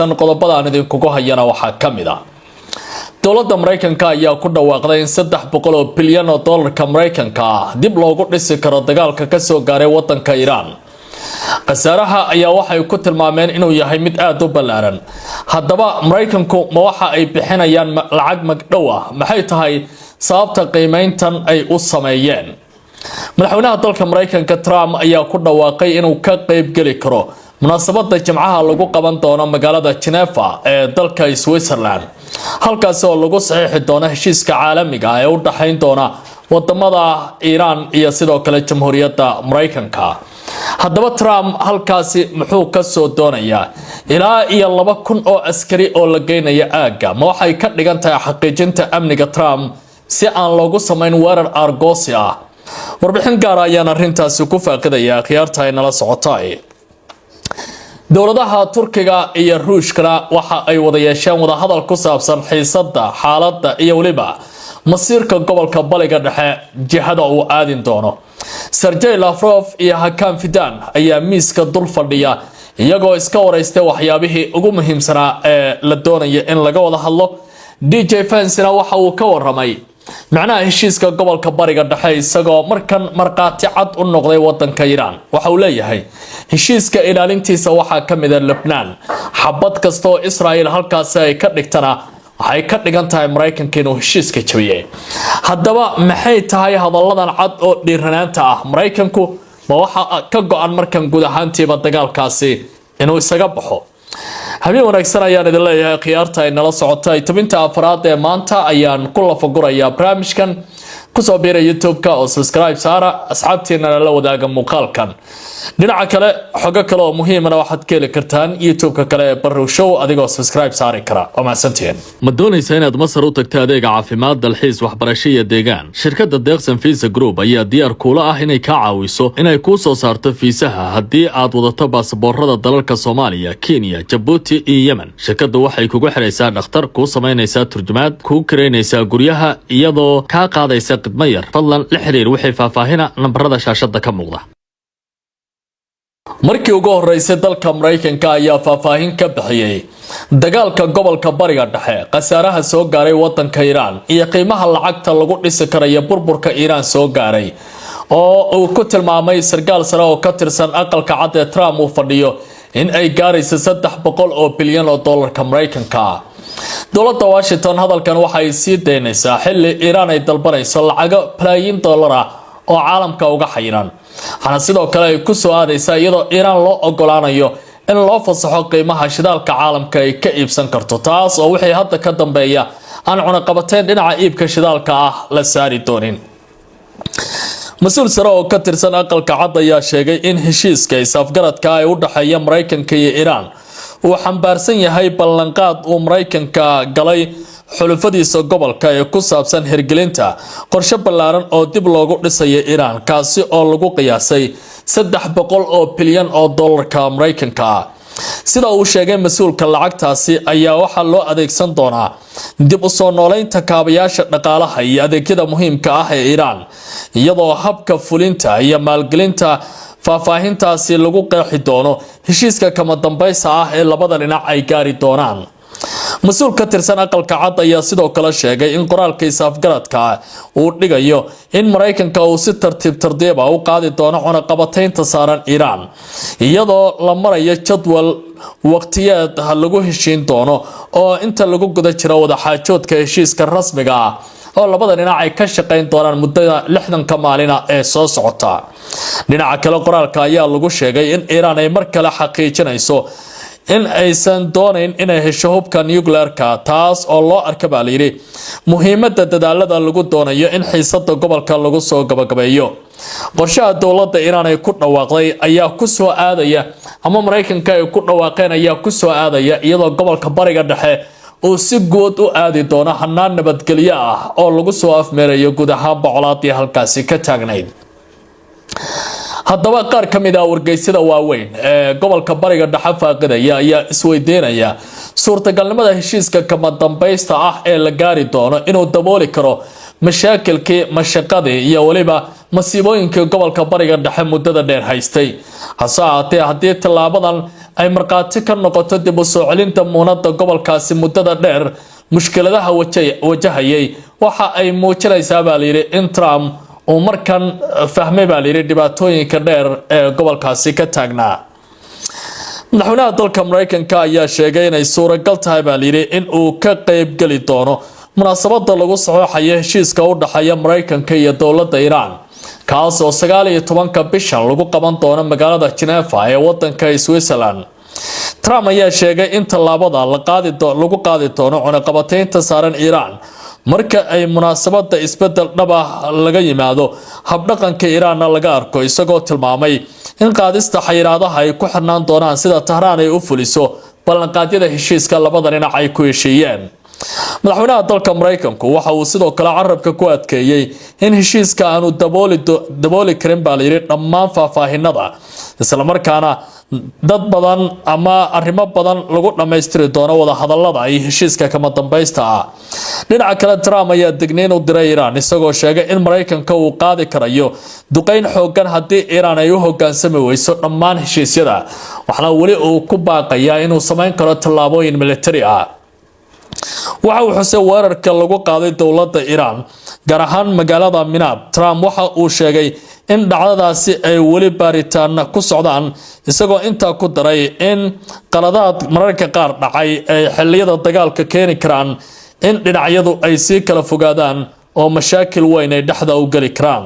tan qodobada aan idinku hayana waxa kamida dowladda Mareykanka ayaa ku dhawaaqday in 300 bilyan oo dollarka Mareykanka dib loogu dhisi karo dagaalka ka soo gaaray wadanka Iran. Qasaaraha ayaa waxay ku tilmaameen inuu yahay mid aad u ballaaran. Haddaba Mareykanku ma waxa ay bixinayaan lacag magdhow ah maxay tahay sababta qiimeyntan ay u sameeyeen? Madaxweynaha dalka Mareykanka Trump ayaa ku dhawaaqay inuu ka qayb gali karo munaasabada Jimcaha lagu qaban doono magaalada Geneva ee dalka Switzerland, halkaas oo lagu saxiixi doono heshiiska caalamiga ah ee u dhaxayn doona wadamada Iran iyo sidoo kale Jamhuuriyadda Mareykanka. Haddaba Trump halkaasi muxuu ka soo doonayaa ilaa iyo 2,000 oo askari oo la geynayo aaga ma waxay ka dhigan tahay xaqiijinta amniga Trump si aan loogu sameyn weerar argoosi ah? Warbixin gaar ah ayaan arrintaasi ku faaqidaya khiyaarta ay nala socotay. dowladaha Turkiga iyo Ruushka waxa ay wada yeesheen wada hadal ku saabsan xiisadda xaaladda iyo waliba masiirka gobolka Bariga Dhexe jihada uu aadin doono. Sergey Lavrov iyo Hakan Fidan ayaa miiska dul fadhiya iyagoo iska wareystay waxyaabihii ugu muhiimsanaa ee la doonayay in laga wada hadlo. DJ Vance waxa uu ka waramay macnaha heshiiska gobolka Bariga Dhexe isagoo markan marqaati cad u noqday wadanka Iran. Waxa uu leeyahay heshiiska ilaalintiisa waxa kamid ah Lebanon, xabad kasta oo Israel halkaas ay ka dhigtana waxay ka dhigan tahay Mareykanka inuu heshiiska jabiyay. Haddaba maxay tahay hadalladan cad oo dhiiranaanta ah? Mareykanku ma waxa ka go'an markan guud ahaantiiba dagaalkaasi inuu isaga baxo? habeen wanaagsan ayaan idin leeyahay khiyaarta ay nala socotay tabinta afraad ee maanta ayaan ku lafagurayaa barnaamijkan ku soo biiray YouTube-ka oo subscribe saara asxaabteena la wadaaga muuqaalkan. dhinaca kale xogo kale oo muhiim ah waxaad ka heli kartaan YouTube-ka kale ee Barrow Show adigoo subscribe saari kara. oo mahadsantiin. ma doonaysaa inaad Masar u tagto adeega caafimaad, dalxiis, waxbarasho iyo deegaan? shirkadda Deeqsan Visa Group ayaa diyaar kula ah inay ka caawiso inay ku soo saarto fiisaha haddii aad wadato baasaboorada dalalka Soomaaliya, Kenya, Djibouti iyo Yemen. shirkaddu waxay kugu xiraysaa dhakhtar, ku samaynaysaa turjumaad, ku kireynaysaa guryaha iyadoo ka qaadaysa khidmad yar. fadlan la xiriir wixii faahfaahina nambarada shaashada ka muuqda. markii ugu horeysay dalka Mareykanka ayaa faahfaahin ka bixiyay dagaalka gobolka Bariga Dhexe, qasaaraha soo gaaray wadanka Iran iyo qiimaha lacagta lagu dhisi karayo burburka Iran soo gaaray oo uu ku tilmaamay sarkaal sare oo ka tirsan aqalka cad ee Trump uu fadhiyo in ay gaarayso 300 bilyan oo dollarka Mareykanka. dowladda Washington hadalkan waxay sii deynaysaa xilli Iran ay dalbanayso lacago bilyan dollar ah oo caalamka uga xayiran. waxaana sidoo kale ay ku soo aadaysaa iyadoo Iran loo ogolaanayo in loo fasaxo qiimaha shidaalka caalamka ay ka iibsan karto, taas oo wixii hadda ka dambeeya aan cunaqabateyn dhinaca iibka shidaalka ah la saari doonin. mas'uul sare oo ka tirsan aqalka cad ayaa sheegay in heshiiska isafgaradka ay u dhaxeeya Mareykanka iyo Iran uu xambaarsan yahay ballanqaad uu Mareykanka galay xulufadiisa gobolka ee ku saabsan hirgelinta qorshe ballaaran oo dib loogu dhisayo Iran, kaasi oo lagu qiyaasay 300 bilyan oo dollarka Mareykanka. sida uu sheegay mas'uulka, lacagtaasi ayaa waxa loo adeegsan doonaa dib u soo nooleynta kaabayaasha dhaqaalaha iyo adeegyada muhiimka ah ee Iran, iyadoo habka fulinta iyo maalgelinta faahfaahintaasi lagu qeexi doono heshiiska kama dambaysa ah ee labada dhinac ay gaari doonaan. mas'uul ka tirsan aqalka cad ayaa sidoo kale sheegay in qoraalka isafgaradka uu dhigayo in Mareykanka uu si tartiib ah u qaadi doono cunaqabateynta saaran Iran iyadoo la marayo jadwal waqtiyeed lagu heshiin doono oo inta lagu guda jiro wada xaajoodka heshiiska rasmiga ah oo labada dhinac ay ka shaqeyn doonaan muddada 60 maalin ee soo socota. dhinaca kale qoraalka ayaa lagu sheegay in Iran ay mar kale xaqiijinayso in aysan doonayn inay hesho hubka nuclear-ka, taas oo loo arka baa la yiri muhiimadda dadaalada lagu doonayo in xiisadda gobolka lagu soo gabagabeeyo. qorshaha dowladda Iran ay ku dhawaaqday ayaa ku soo aadaya ama Mareykanka ay ku dhawaaqeen ayaa ku soo aadaya iyadoo gobolka Bariga Dhexe uu si guud u aadi doono hanaan nabadgelyo ah oo lagu soo afmeerayo guud ahaan boqolaadii halkaasi ka taagnayd. haddaba qaar kamid ah wargeysyada waaweyn ee gobolka Bariga Dhexe faaqidaya ayaa isweydiinaya suurtagalnimada heshiiska kama dambaysta ah ee la gaari doono inuu dabooli karo mashaakilkii mashaqadii iyo waliba masiibooyinkii gobolka Bariga Dhexe muddada dheer haystay. hase ahaatee haddii tallaabadan ay marqaati ka noqoto dib u soo celinta muunada gobolkaasi muddada dheer mushkiladaha wajahayay waxa ay muujinaysaa baa layidhi in Trump uu markan fahmay baa layidhi dhibaatooyinka dheer ee gobolkaasi ka taagnaa. madaxweynaha dalka Mareykanka ayaa sheegay inay suuragal tahay baa layidhi in uu ka qayb gali doono munaasabada lagu saxeexayo heshiiska u dhaxeeya Mareykanka iyo dowladda Iran kaas oo 19 bishan lagu qaban doono magaalada Geneva ee wadanka Switzerland. Trump ayaa sheegay in tallaabada lagu qaadi doono cunaqabataynta saaran Iran marka ay munaasabada isbedel dhab ah laga yimaado habdhaqanka Iran laga arko, isagoo tilmaamay in qaadista xayiraadaha ay ku xirnaan doonaan sida Tehran ay u fuliso ballanqaadyada heshiiska labada dhinac ay ku heshiiyeen. madaxweynaha dalka Mareykanku waxa uu sidoo kale carabka ku adkeeyay in heshiiska aanu dabooli karin baa layidhi dhammaan faahfaahinada, isla markaana dad badan ama arrimo badan lagu dhammaystiri doono wada hadallada ay heshiiska kama dambaysta ah. dhinaca kale Trump ayaa digniin u diray Iran isagoo sheegay in Mareykanka uu qaadi karayo duqeyn xoogan haddii Iran ay u hoggaansami weyso dhammaan heshiisyada, waxaana weli uu ku baaqayaa inuu samayn karo tallaabooyin militari ah. waxa uu xusay weerarka lagu qaaday dowladda Iran gaar ahaan magaalada Minab. Trump waxa uu sheegay in dhacdadaasi ay weli baaritaan ku socdaan, isagoo intaa ku daray in qaladaad mararka qaar dhacay ay xilliyada dagaalka keeni karaan in dhinacyadu ay sii kala fogaadaan oo mashaakil weyn ay dhexda u gali karaan.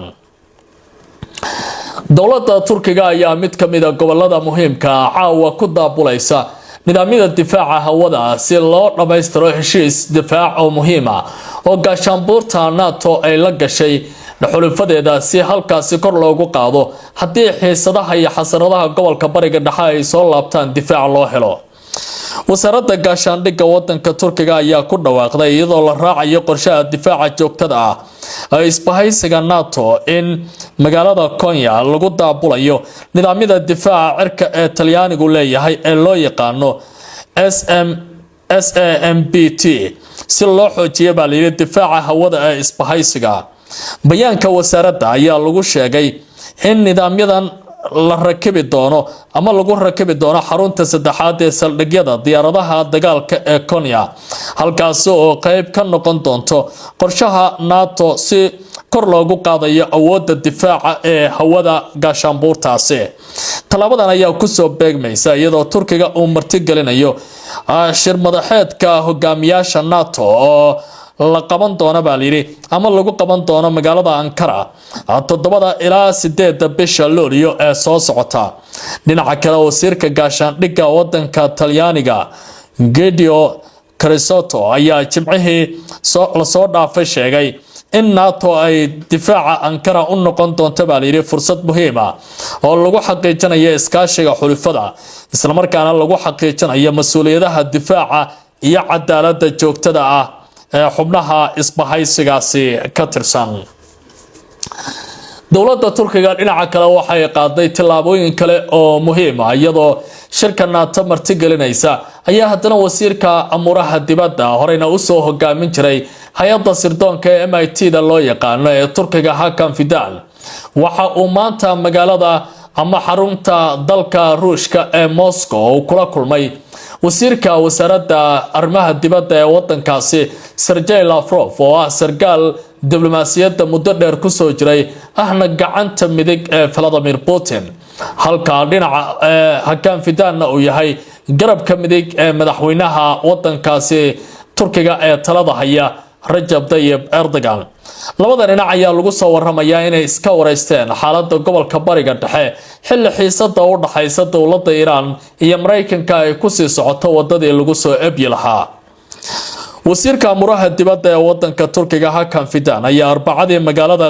dowladda Turkiga ayaa mid ka mid ah gobolada muhiimka ah caawa ku daabulaysa nidaamyada difaaca hawada si loo dhammaystiro heshiis difaac oo muhiim ah oo gaashaanbuurta NATO ay la gashay xulufadeeda si halkaasi kor loogu qaado haddii xiisadaha iyo xasaradaha gobolka bariga dhexe ay soo laabtaan difaac loo helo. wasaaradda gaashaandhigga wadanka Turkiga ayaa ku dhawaaqday iyadoo la raacayo qorshaha difaaca joogtada ah ee isbahaysiga NATO in magaalada Konya lagu daabulayo nidaamyada difaaca cirka ee Talyaanigu leeyahay ee loo yaqaano SAMBT si loo xoojiyo baa layidhi difaaca hawada ee isbahaysiga. bayaanka wasaaradda ayaa lagu sheegay in nidaamyadan la rakibi doono ama lagu rakibi doono xarunta saddexaad ee saldhigyada diyaaradaha dagaalka ee Konya, halkaas oo qayb ka noqon doonto qorshaha NATO si kor loogu qaadayo awoodda difaaca ee hawada gaashaanbuurtaasi. talaabadan ayaa ku soo beegmaysa iyadoo Turkiga uu martigelinayo shir madaxeedka hogaamiyaasha NATO oo la qaban doono baa layidhi ama lagu qaban doono magaalada Ankara 7 ilaa 8 bisha Luulyo ee soo socota. dhinaca kale wasiirka gaashaandhigga wadanka Talyaaniga Giorgio Cresotto ayaa jimcihii la soo dhaafay sheegay in NATO ay difaaca Ankara u noqon doonto baa layidhi fursad muhiim ah oo lagu xaqiijinayo iskaashiga xulufada, isla markaana lagu xaqiijinayo mas'uuliyadaha difaaca iyo cadaaladda joogtada ah ee xubnaha isbahaysigaasi ka tirsan. dowladda Turkiga dhinaca kale waxay qaaday tallaabooyin kale oo muhiim ah iyadoo shirka NATO martigelinaysa ayaa haddana wasiirka amuraha dibadda horeyna u soo hogaamin jiray hay'adda sirdoonka ee MIT-da loo yaqaano ee Turkiga Hakan Fidan waxa uu maanta magaalada ama xarunta dalka Ruushka ee Moscow kula kulmay wasiirka wasaaradda arrimaha dibadda ee wadankaasi Sergey Lavrov oo ah sargaal diblomaasiyadda muddo dheer ku soo jiray ahna gacanta midig ee Vladimir Putin, halka dhinaca Hakan Fidan uu yahay garabka midig ee madaxweynaha wadankaasi Turkiga ee talada haya Recep Tayyip Erdogan. labada dhinac ayaa lagu soo waramayaa inay iska wareysteen xaaladda gobolka bariga dhexe xilli xiisada u dhaxaysa dowladda Iran iyo Mareykanka ay ku sii socoto wadadii lagu soo ebyi lahaa. wasiirka amuraha dibadda ee wadanka Turkiga Hakan Fidan ayaa Arbacadii magaalada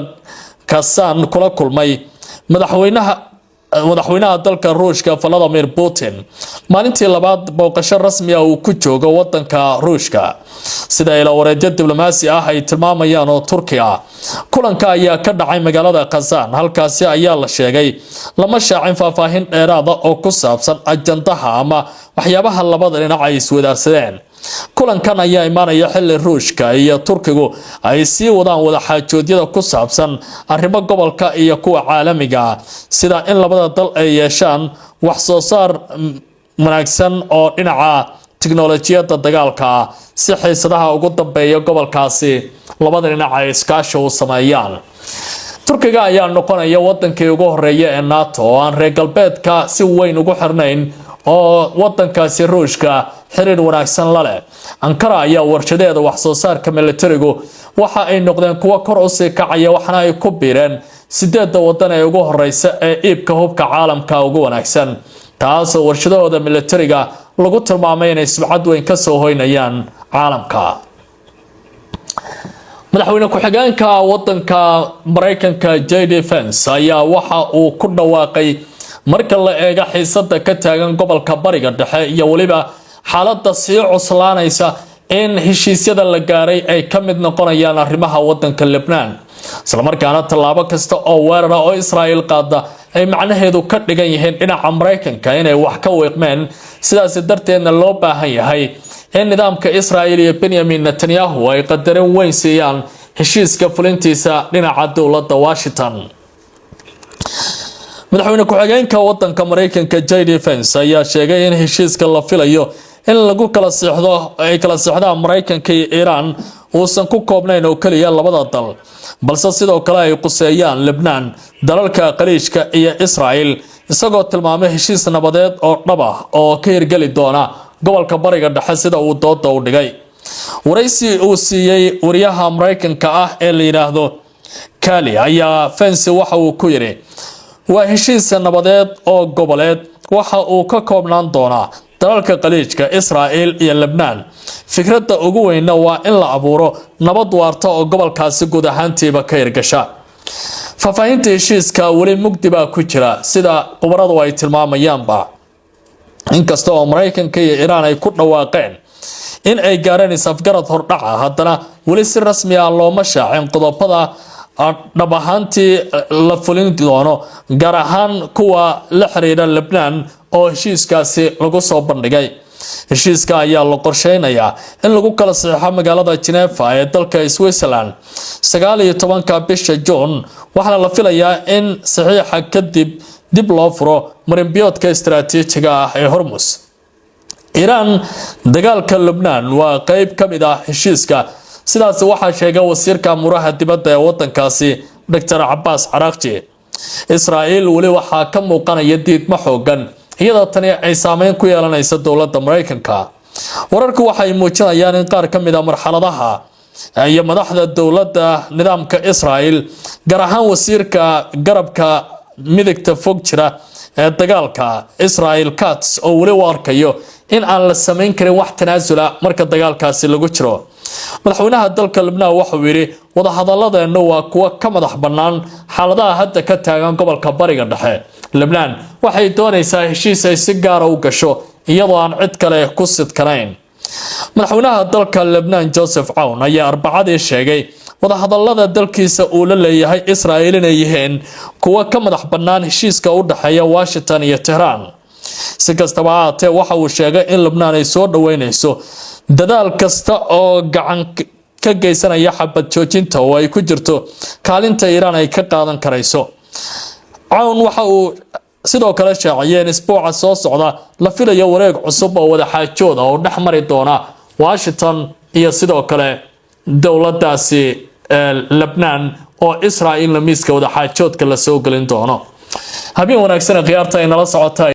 Kazan kula kulmay madaxweynaha dalka Ruushka Vladimir Putin maalintii labaad booqasho rasmi ah uu ku joogo wadanka Ruushka, sida ila wareedyo diblomaasi ah ay tilmaamayaan oo Turki ah. kulanka ayaa ka dhacay magaalada Kazan, halkaasi ayaa la sheegay lama shaacin faahfaahin dheeraad ah oo ku saabsan ajandaha ama waxyaabaha labada dhinac ay iswadaarsadeen. kulankan ayaa imaanaya xilli Ruushka iyo Turkigu ay sii wadaan wada xaajoodyada ku saabsan arrimo gobolka iyo kuwa caalamiga, sida in labada dal ay yeeshaan wax soo saar wanaagsan oo dhinaca tiknoolajiyada dagaalka si xiisadaha ugu dambeeya gobolkaasi labada dhinac ay iskaashi u sameeyaan. Turkiga ayaa noqonaya wadankii ugu horeeya ee NATO oo aan reer galbeedka si weyn ugu xirnayn oo wadankaasi Ruushka xiriir wanaagsan la leh. Ankara ayaa warshadeeda wax soo saarka militarigu waxa ay noqdeen kuwa kor u sii kacaya waxana ay ku biireen 8 wadan ee ugu horeysa ee iibka hubka caalamka ugu wanaagsan, taasoo warshadooda militariga lagu tilmaamay inay sumcad weyn ka soo hoynayaan caalamka. madaxweyne ku-xigeenka wadanka Mareykanka JD Vance ayaa waxa uu ku dhawaaqay marka la eego xiisada ka taagan gobolka Bariga Dhexe iyo waliba xaaladda sii cuslaanaysa in heshiisyada la gaaray ay ka mid noqonayaan arrimaha wadanka Lebanon, isla markaana tallaabo kasta oo weerar oo Israa'iil qaada ay macnaheedu ka dhigan yihiin dhinaca Mareykanka inay wax ka weeqmeen, sidaas darteedna loo baahan yahay in nidaamka Israa'iil iyo Benjamin Netanyahu ay qadarin weyn siiyaan heshiiska fulintiisa dhinaca dowladda Washington. madaxweyne ku-xigeenka wadanka Mareykanka JD Vance ayaa sheegay in heshiiska la filayo in lagu kala seexdaan Mareykanka iyo Iran uusan ku koobnayn oo kaliya labada dal, balse sidoo kale ay quseeyaan Lebanon, dalalka Khaliijka iyo Israa'iil, isagoo tilmaamay heshiis nabadeed oo dhab ah oo ka hirgeli doona gobolka Bariga Dhexe sida uu dooda u dhigay. waraysi uu siiyay wariyaha Mareykanka ah ee la yiraahdo Kali ayaa Vance waxa uu ku yiri waa heshiis nabadeed oo goboleed waxa uu ka koobnaan doonaa dalalka Khaliijka, Israa'iil iyo Lebanon. Fikradda ugu weyn waa in la abuuro nabad waarta oo gobolkaasi guud ahaantiiba ka hirgasha. Faafahinta heshiiska wali mugdi baa ku jira sida khubaradu ay tilmaamayaanba, inkasta oo Mareykanka iyo Iran ay ku dhawaaqeen in ay gaareen isafgarad hordhaca, haddana wali si rasmi ah looma shaacin qodobada dhab ahaantii la fulin doono, gaar ahaan kuwa la xiriira Lebanon oo heshiiskaasi lagu soo bandhigay. heshiiska ayaa la qorsheynayaa in lagu kala saxiixo magaalada Geneva ee dalka Switzerland 19 bisha June, waxaana la filayaa in saxiixa kadib dib loo furo marinbiyoodka istiraatiijiga ah ee Hormuz. Iran dagaalka Lebanon waa qayb ka mid ah heshiiska, sidaas waxaa sheegay wasiirka amuraha dibadda ee wadankaasi Dr. Abbas Araghchi. Israa'iil wali waxaa ka muuqanaya diidmo xoogan iyadoo tani ay saameyn ku yeelanayso dowladda Mareykanka. wararku waxay muujinayaan in qaar ka mid ah marxaladaha iyo madaxda dowladda nidaamka Israa'iil, gaar ahaan wasiirka garabka midigta fog jira ee dagaalka Israel Katz, oo wali u arkayo in aan la sameyn karin wax tanaasula marka dagaalkaasi lagu jiro. madaxweynaha dalka Lebanon waxa uu yiri wadahadaladeenu waa kuwa ka madax bannaan xaaladaha hadda ka taagan gobolka Bariga Dhexe. Lebanon waxay doonaysaa heshiis ay si gaar ah u gasho iyadoo aan cid kale ku sidkanayn. madaxweynaha dalka Lebanon Joseph Aoun ayaa Arbacadii sheegay wadahadalada dalkiisa uu la leeyahay Israa'iil inay yihiin kuwa ka madax bannaan heshiiska u dhaxeeya Washington iyo Tehran. si kastaba ha ahaatee waxa uu sheegay in Lebanon ay soo dhaweynayso dadaal kasta oo gacan ka geysanaya xabad joojinta oo ay ku jirto kaalinta Iran ay ka qaadan karayso. Aoun waxa uu sidoo kale shaaciyay in isbuuca soo socda la filayo wareeg cusub oo wada xaajood oo dhex mari doona Washington iyo sidoo kale dowladdaasi Lebanon oo Israa'iil miiska wada xaajoodka la soo galin doono. habeen wanaagsan khiyaarta ay nala socotay.